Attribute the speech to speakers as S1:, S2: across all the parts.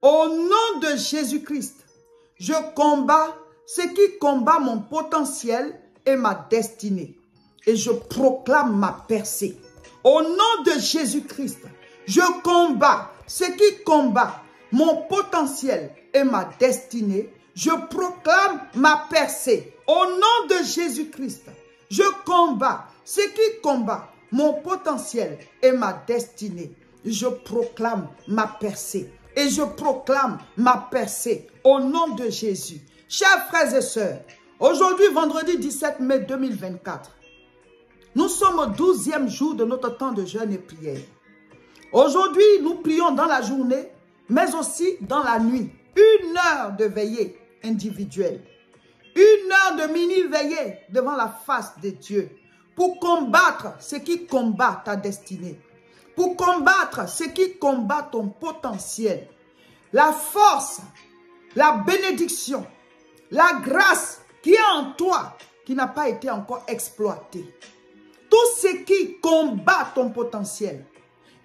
S1: Au nom de Jésus-Christ, je combats ce qui combat mon potentiel et ma destinée. Et je proclame ma percée. Au nom de Jésus-Christ, je combats ce qui combat mon potentiel et ma destinée. Je proclame ma percée. Au nom de Jésus-Christ, je combats ce qui combat mon potentiel et ma destinée. Je proclame ma percée. Et je proclame ma percée au nom de Jésus. Chers frères et sœurs, aujourd'hui, vendredi 17 mai 2024, nous sommes au 12e jour de notre temps de jeûne et prière. Aujourd'hui, nous prions dans la journée, mais aussi dans la nuit. 1 heure de veillée individuelle. 1 heure de mini-veillée devant la face de Dieu. Pour combattre ce qui combat ta destinée. Pour combattre ce qui combat ton potentiel. La force, la bénédiction, la grâce qui est en toi, qui n'a pas été encore exploitée. Tout ce qui combat ton potentiel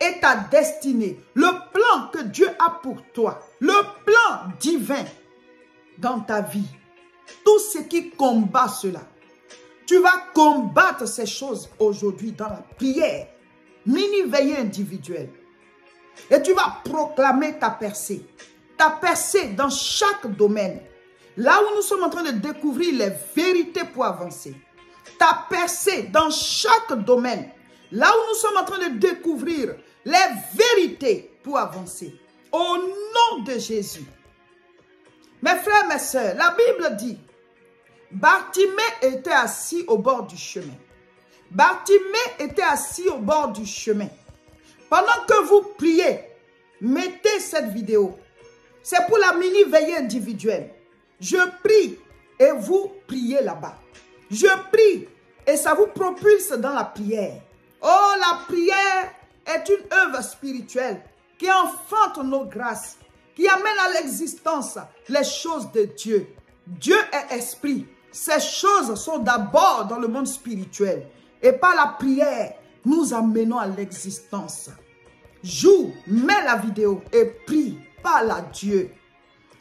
S1: et ta destinée, le plan que Dieu a pour toi, le plan divin dans ta vie, tout ce qui combat cela, tu vas combattre ces choses aujourd'hui dans la prière, mini-veillée individuelle. Et tu vas proclamer ta percée dans chaque domaine. Là où nous sommes en train de découvrir les vérités pour avancer. Ta percée dans chaque domaine. Là où nous sommes en train de découvrir les vérités pour avancer. Au nom de Jésus. Mes frères, mes sœurs, la Bible dit, Bartimée était assis au bord du chemin. Bartimée était assis au bord du chemin. Pendant que vous priez, mettez cette vidéo. C'est pour la mini-veillée individuelle. Je prie et vous priez là-bas. Je prie et ça vous propulse dans la prière. Oh, la prière est une œuvre spirituelle qui enfante nos grâces, qui amène à l'existence les choses de Dieu. Dieu est esprit. Ces choses sont d'abord dans le monde spirituel. Et par la prière, nous amenons à l'existence. Joue, mets la vidéo et prie, parle à Dieu.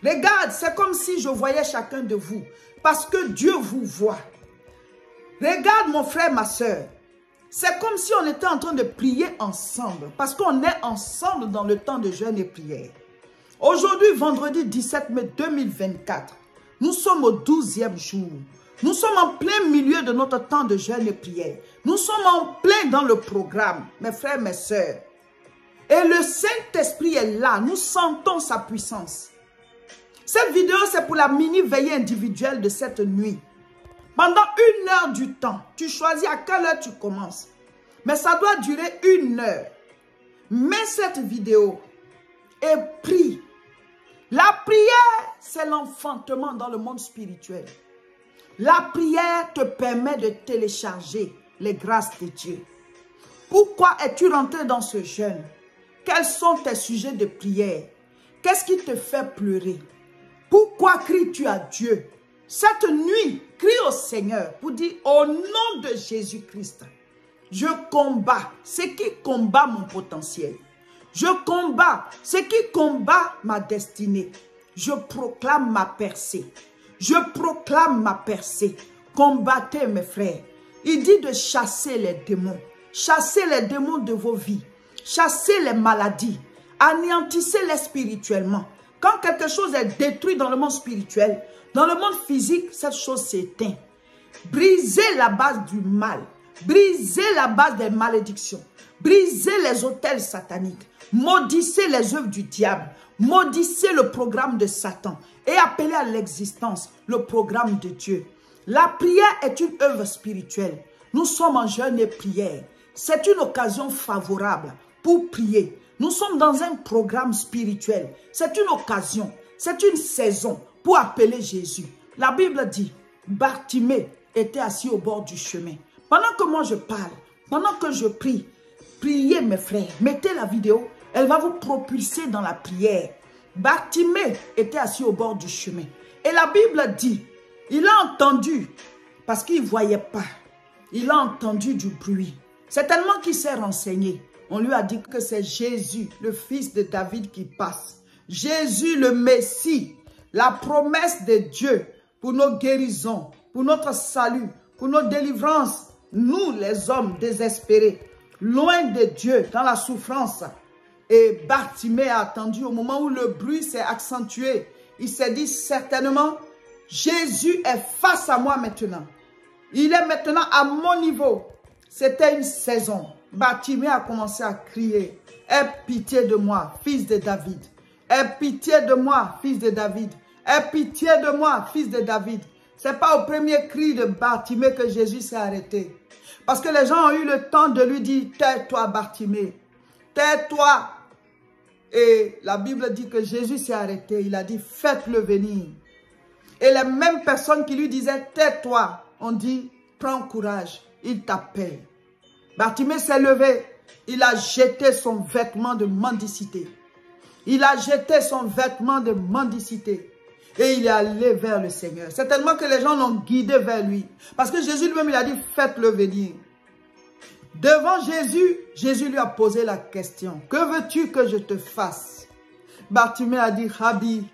S1: Regarde, c'est comme si je voyais chacun de vous, parce que Dieu vous voit. Regarde mon frère, ma soeur, c'est comme si on était en train de prier ensemble, parce qu'on est ensemble dans le temps de jeûne et prière. Aujourd'hui, vendredi 17 mai 2024, nous sommes au 12e jour. Nous sommes en plein milieu de notre temps de jeûne et prière. Nous sommes en plein dans le programme, mes frères, mes sœurs. Et le Saint-Esprit est là, nous sentons sa puissance. Cette vidéo, c'est pour la mini-veillée individuelle de cette nuit. Pendant 1 heure du temps, tu choisis à quelle heure tu commences. Mais ça doit durer 1 heure. Mets cette vidéo et prie. La prière, c'est l'enfantement dans le monde spirituel. La prière te permet de télécharger les grâces de Dieu. Pourquoi es-tu rentré dans ce jeûne? Quels sont tes sujets de prière? Qu'est-ce qui te fait pleurer? Pourquoi cries-tu à Dieu? Cette nuit, crie au Seigneur pour dire au nom de Jésus-Christ, je combats ce qui combat mon potentiel. Je combats ce qui combat ma destinée. Je proclame ma percée. Je proclame ma percée. Combattez mes frères. Il dit de chasser les démons. Chassez les démons de vos vies. Chassez les maladies. Anéantissez-les spirituellement. Quand quelque chose est détruit dans le monde spirituel, dans le monde physique, cette chose s'éteint. Brisez la base du mal. Brisez la base des malédictions. Brisez les autels sataniques. Maudissez les œuvres du diable. Maudissez le programme de Satan. Et appelez à l'existence le programme de Dieu. La prière est une œuvre spirituelle. Nous sommes en jeûne et prière. C'est une occasion favorable pour prier. Nous sommes dans un programme spirituel. C'est une occasion. C'est une saison pour appeler Jésus. La Bible dit, Bartimée était assis au bord du chemin. Pendant que moi je parle, pendant que je prie, priez mes frères, mettez la vidéo, elle va vous propulser dans la prière. Bartimée était assis au bord du chemin. Et la Bible dit, il a entendu, parce qu'il ne voyait pas, il a entendu du bruit. C'est tellement qu'il s'est renseigné. On lui a dit que c'est Jésus, le fils de David qui passe. Jésus le Messie, la promesse de Dieu pour nos guérisons, pour notre salut, pour nos délivrances. Nous, les hommes désespérés, loin de Dieu, dans la souffrance. Et Bartimée a attendu au moment où le bruit s'est accentué. Il s'est dit certainement, Jésus est face à moi maintenant. Il est maintenant à mon niveau. C'était une saison. Bartimée a commencé à crier. Aie pitié de moi, fils de David. Aie pitié de moi, fils de David. Aie pitié de moi, fils de David. Ce n'est pas au premier cri de Bartimée que Jésus s'est arrêté. Parce que les gens ont eu le temps de lui dire, tais-toi Bartimée, tais-toi. Et la Bible dit que Jésus s'est arrêté. Il a dit, faites-le venir. Et les mêmes personnes qui lui disaient, tais-toi, ont dit, prends courage, il t'appelle. Bartimée s'est levé. Il a jeté son vêtement de mendicité. Il a jeté son vêtement de mendicité. Et il est allé vers le Seigneur. C'est tellement que les gens l'ont guidé vers lui. Parce que Jésus lui-même, il a dit, faites-le venir. Devant Jésus, Jésus lui a posé la question. Que veux-tu que je te fasse? Bartimée a dit, Rabbi,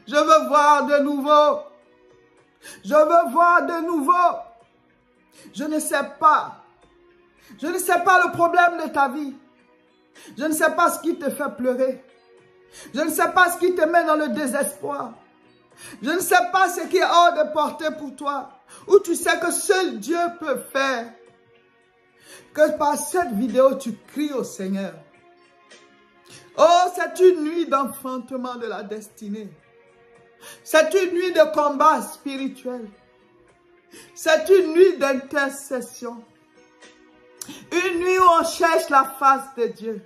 S1: je veux voir de nouveau. Je veux voir de nouveau. Je ne sais pas. Je ne sais pas le problème de ta vie. Je ne sais pas ce qui te fait pleurer. Je ne sais pas ce qui te met dans le désespoir. Je ne sais pas ce qui est hors de portée pour toi. Ou tu sais que seul Dieu peut faire. Que par cette vidéo, tu cries au Seigneur. Oh, c'est une nuit d'enfantement de la destinée. C'est une nuit de combat spirituel. C'est une nuit d'intercession. Une nuit où on cherche la face de Dieu.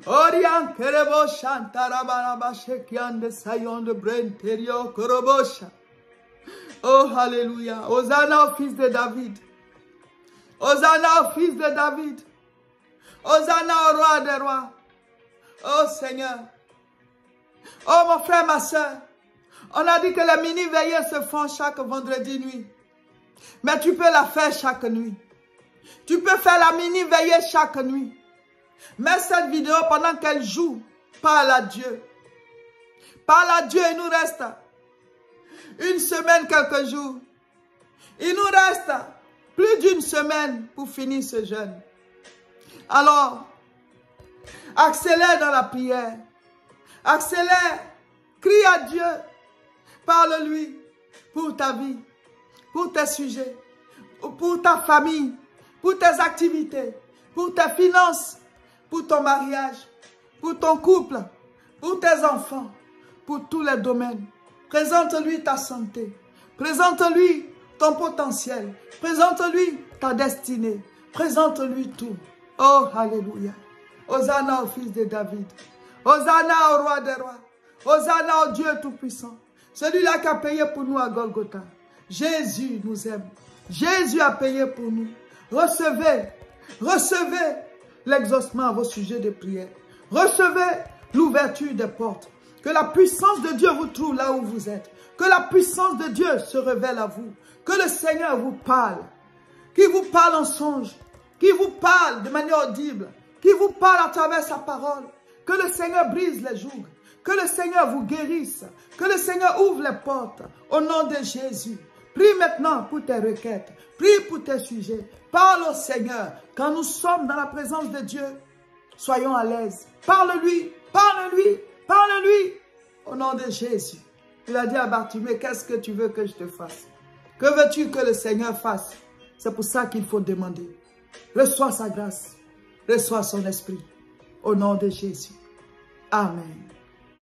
S1: Orian kerebo shantarabaraba shekiande sayonde brenterio korobosha. Oh, alléluia. Hosanna au fils de David. Hosanna au fils de David. Hosanna au roi des rois. Oh Seigneur. Oh mon frère, ma soeur. On a dit que les mini-veillées se font chaque vendredi nuit. Mais tu peux la faire chaque nuit. Tu peux faire la mini-veillée chaque nuit. Mets cette vidéo pendant qu'elle joue. Parle à Dieu. Parle à Dieu, il nous reste une semaine, quelques jours. Il nous reste plus d'une semaine pour finir ce jeûne. Alors, accélère dans la prière. Accélère. Crie à Dieu. Parle-lui pour ta vie, pour tes sujets, pour ta famille, pour tes activités, pour tes finances, pour ton mariage, pour ton couple, pour tes enfants, pour tous les domaines. Présente-lui ta santé. Présente-lui ton potentiel. Présente-lui ta destinée. Présente-lui tout. Oh, alléluia. Hosanna au fils de David. Hosanna au roi des rois. Hosanna au Dieu tout-puissant. Celui-là qui a payé pour nous à Golgotha. Jésus nous aime. Jésus a payé pour nous. Recevez, recevez l'exaucement à vos sujets de prière. Recevez l'ouverture des portes. Que la puissance de Dieu vous trouve là où vous êtes. Que la puissance de Dieu se révèle à vous. Que le Seigneur vous parle. Qu'il vous parle en songe. Qu'il vous parle de manière audible. Qu'il vous parle à travers sa parole. Que le Seigneur brise les jougs. Que le Seigneur vous guérisse. Que le Seigneur ouvre les portes. Au nom de Jésus. Prie maintenant pour tes requêtes. Prie pour tes sujets. Parle au Seigneur. Quand nous sommes dans la présence de Dieu, soyons à l'aise. Parle-lui. Parle-lui. Parle-lui. Au nom de Jésus. Il a dit à Bartimée, qu'est-ce que tu veux que je te fasse? Que veux-tu que le Seigneur fasse? C'est pour ça qu'il faut demander. Reçois sa grâce. Reçois son esprit. Au nom de Jésus. Amen.